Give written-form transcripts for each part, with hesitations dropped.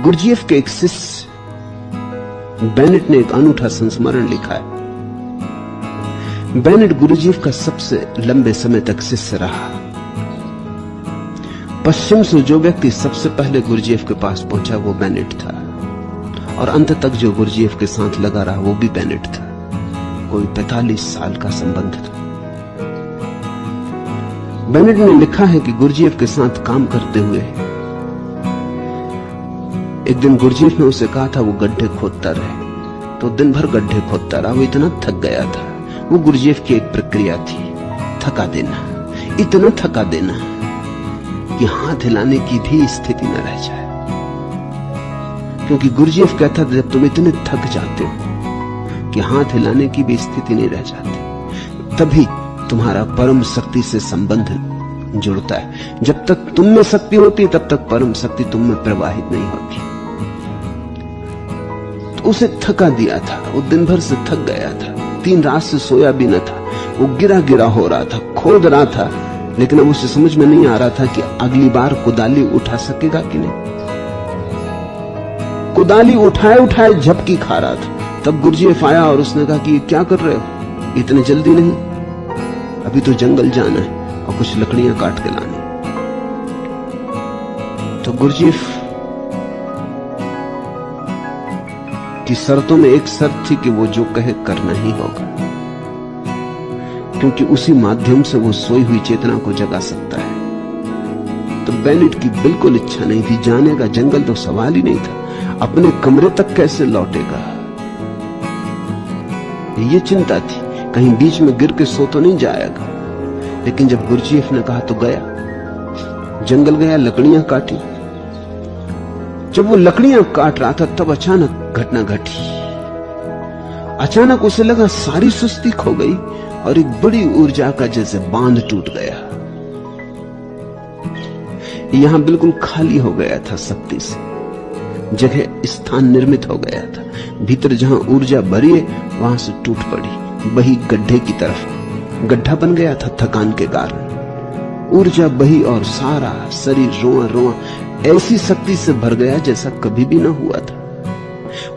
Gurdjieff के एक शिष्य बेनेट ने एक अनूठा संस्मरण लिखा है। बेनेट गुरजीएफ का सबसे लंबे समय तक शिष्य रहा। पश्चिम से जो व्यक्ति सबसे पहले गुरजीएफ के पास पहुंचा वो बेनेट था, और अंत तक जो गुरजीएफ के साथ लगा रहा वो भी बेनेट था। कोई 45 साल का संबंध था। बेनेट ने लिखा है कि गुरजीएफ के साथ काम करते हुए एक दिन गुरजीएफ ने उसे कहा था वो गड्ढे खोदता रहे, तो दिन भर गड्ढे खोदता रहा। वो इतना थक गया था। वो गुरजीएफ की एक प्रक्रिया थी, थका देना, इतना थका देना कि हाथ हिलाने की भी स्थिति न रह जाए। क्योंकि गुरजीएफ कहता था जब तुम इतने थक जाते हो कि हाथ हिलाने की भी स्थिति नहीं रह जाती, तभी तुम्हारा परम शक्ति से संबंध जुड़ता है। जब तक तुम में शक्ति होती है तब तक परम शक्ति तुम में प्रवाहित नहीं होती। तो उसे थका दिया था। वो दिन भर से थक गया था, 3 रात से सोया भी न था। वो गिरा गिरा हो रहा था, खोद रहा था, लेकिन अब उसे समझ में नहीं आ रहा था कि अगली बार कुदाली उठा सकेगा कि नहीं। कुदाली उठाए उठाए झपकी खा रहा था। तब गुरजीएफ आया और उसने कहा कि क्या कर रहे हो, इतने जल्दी नहीं, अभी तो जंगल जाना है और कुछ लकड़ियां काट के लानी। तो गुरजीएफ की शर्तों में एक शर्त थी कि वो जो कहे करना ही होगा, क्योंकि उसी माध्यम से वो सोई हुई चेतना को जगा सकता है। तो बेनेट की बिल्कुल इच्छा नहीं थी जाने का। जंगल तो सवाल ही नहीं था। अपने कमरे तक कैसे लौटेगा, ये चिंता थी। कहीं बीच में गिर के सो तो नहीं जाएगा। लेकिन जब गुरजीएफ ने कहा तो गया, जंगल गया, लकड़ियां काटी। जब वो लकड़ियां काट रहा था तब अचानक घटना घटी। अचानक उसे लगा सारी सुस्ती खो गई और एक बड़ी ऊर्जा का जैसे बांध टूट गया। यहां बिल्कुल खाली हो गया था शक्ति से, जगह स्थान निर्मित हो गया था। भीतर जहां ऊर्जा भरी है वहां से टूट पड़ी, बही गड्ढे की तरफ। गड्ढा बन गया था थकान के कारण। ऊर्जा बही और सारा शरीर रोआ रोआ ऐसी शक्ति से भर गया जैसा कभी भी न हुआ था।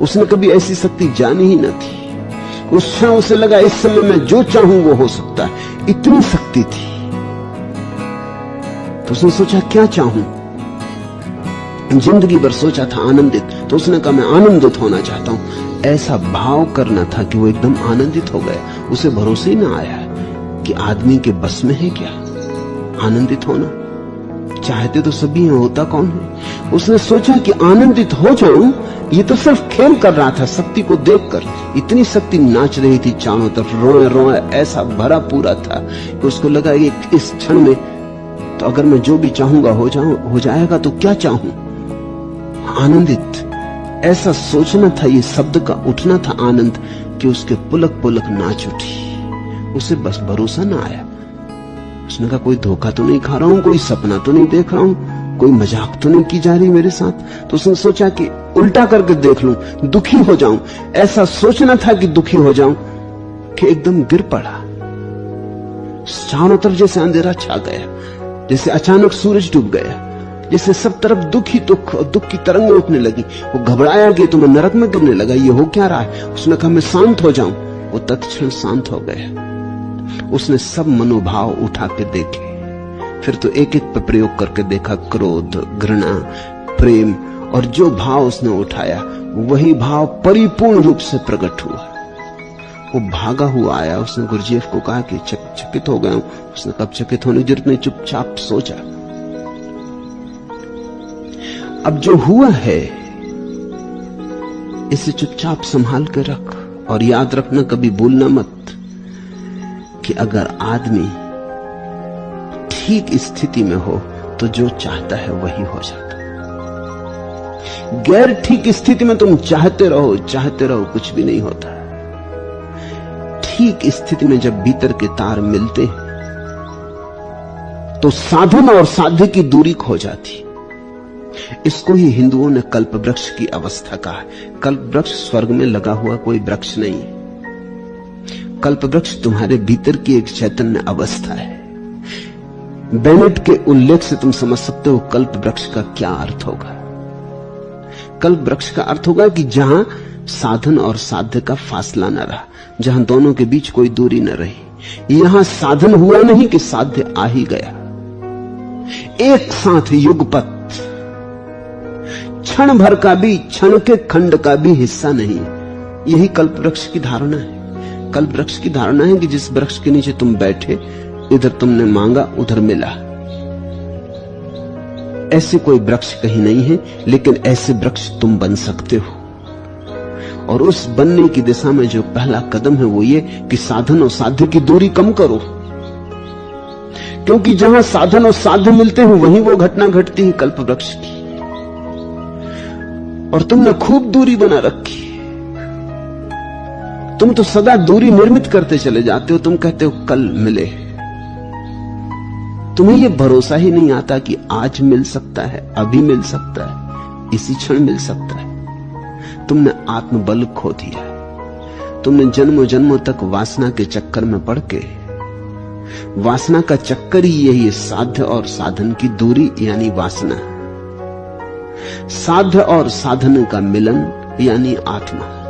उसने कभी ऐसी शक्ति जानी ही न थी। उस क्षण उसे लगा इस समय मैं जो चाहूं वो हो सकता है, इतनी शक्ति थी। तो उसने सोचा क्या चाहूं। जिंदगी भर सोचा था आनंदित, तो उसने कहा मैं आनंदित होना चाहता हूं। ऐसा भाव करना था कि वो एकदम आनंदित हो गया। उसे भरोसे ही ना आया कि आदमी के बस में है क्या आनंदित होना। चाहते तो सभी हैं, होता कौन है। उसने सोचा कि आनंदित हो जाऊं। ये तो सिर्फ खेल कर रहा था शक्ति को देखकर। इतनी शक्ति नाच रही थी चारों तरफ, रोए रोए ऐसा भरा पूरा था कि उसको लगा कि इस क्षण में तो अगर मैं जो भी चाहूंगा हो जाएगा। तो क्या चाहूं, आनंदित। ऐसा सोचना था, ये शब्द का उठना था आनंद, कि उसके पुलक पुलक नाच उठी। उसे बस भरोसा ना आया। उसने कहा कोई धोखा तो नहीं खा रहा हूं, कोई सपना तो नहीं देख रहा हूं, कोई मजाक तो नहीं की जा रही मेरे साथ। तो उसने सोचा कि उल्टा करके देख लूं, दुखी हो जाऊं। ऐसा सोचना था कि दुखी हो जाऊं कि एकदम गिर पड़ा। चारों तरफ जैसे अंधेरा छा गया, जैसे अचानक सूरज डूब गया, जैसे सब तरफ दुख ही दुख और दुख की तरंगें उठने लगी। वो घबराया कि तो मैं नरक में गिरने लगा, ये हो क्या रहा है। उसने कहा मैं शांत हो जाऊं। वो तत्क्षण शांत हो गया। उसने सब मनोभाव उठा के देखे, फिर तो एक एक पे प्रयोग करके देखा। क्रोध, घृणा, प्रेम, और जो भाव उसने उठाया वही भाव परिपूर्ण रूप से प्रकट हुआ। वो भागा हुआ आया। उसने गुरजीएफ को कहा कि चकित हो गया हूं। उसने कब चकित होने की जरूरत नहीं, चुपचाप सो जा। अब जो हुआ है इसे चुपचाप संभाल के रख, और याद रखना कभी भूलना मत कि अगर आदमी ठीक स्थिति में हो तो जो चाहता है वही हो जाता। गैर ठीक स्थिति में तुम चाहते रहो कुछ भी नहीं होता। ठीक स्थिति में जब भीतर के तार मिलते हैं तो साधन और साध्य की दूरी खो जाती। इसको ही हिंदुओं ने कल्प वृक्ष की अवस्था कहा है। कल्प वृक्ष स्वर्ग में लगा हुआ कोई वृक्ष नहीं है। कल्प वृक्ष तुम्हारे भीतर की एक चैतन्य अवस्था है। बेनेट के उल्लेख से तुम समझ सकते हो कल्प वृक्ष का क्या अर्थ होगा। कल्प वृक्ष का अर्थ होगा कि जहां साधन और साध्य का फासला न रहा, जहां दोनों के बीच कोई दूरी न रही। यहां साधन हुआ नहीं कि साध्य आ ही गया, एक साथ युगपत, क्षण भर का भी, क्षण के खंड का भी हिस्सा नहीं। यही कल्प वृक्ष की धारणा है। कल्प वृक्ष की धारणा है कि जिस वृक्ष के नीचे तुम बैठे, इधर तुमने मांगा उधर मिला। ऐसे कोई वृक्ष कहीं नहीं है, लेकिन ऐसे वृक्ष तुम बन सकते हो। और उस बनने की दिशा में जो पहला कदम है वो ये कि साधन और साध्य की दूरी कम करो, क्योंकि जहां साधन और साध्य मिलते हैं वहीं वो घटना घटती है कल्प वृक्ष की। और तुमने खूब दूरी बना रखी, तुम तो सदा दूरी निर्मित करते चले जाते हो। तुम कहते हो कल मिले, तुम्हें यह भरोसा ही नहीं आता कि आज मिल सकता है, अभी मिल सकता है, इसी क्षण मिल सकता है। तुमने आत्मबल खो दिया। तुमने जन्मों जन्मों तक वासना के चक्कर में पड़ के, वासना का चक्कर ही यही है, साध्य और साधन की दूरी यानी वासना, साध्य और साधन का मिलन यानी आत्मा।